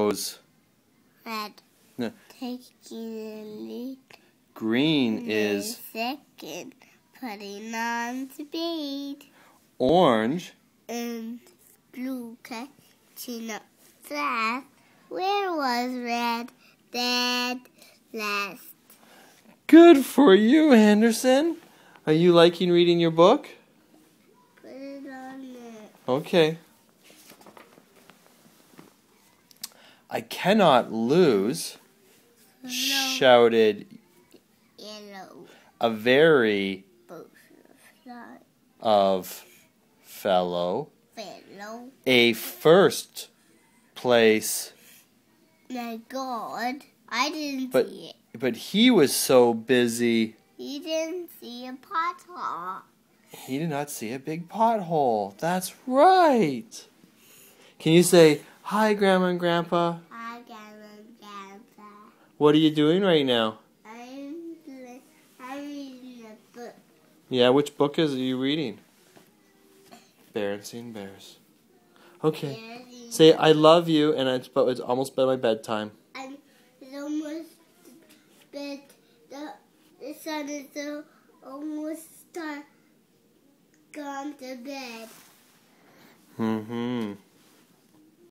goes. Red. No. Taking the lead. Green is second. Putting on speed. orange. And blue catching up fast. Where was red? Dead last. Good for you, Henderson. Are you liking reading your book? Put it on there. Okay. I cannot lose, shouted Yellow. a very Butterfly. of fellow. Fellow. A first place. My God. I didn't see it. But he was so busy. He didn't see a pothole. He did not see a big pothole. That's right. Can you say, hi, Grandma and Grandpa? Hi, Grandpa. What are you doing right now? I'm reading a book. Yeah, which book are you reading? Berenstain Bears. Okay. Say, I love you, and it's almost by my bedtime. It's almost bed. The sun is almost gone to bed. Mm-hmm.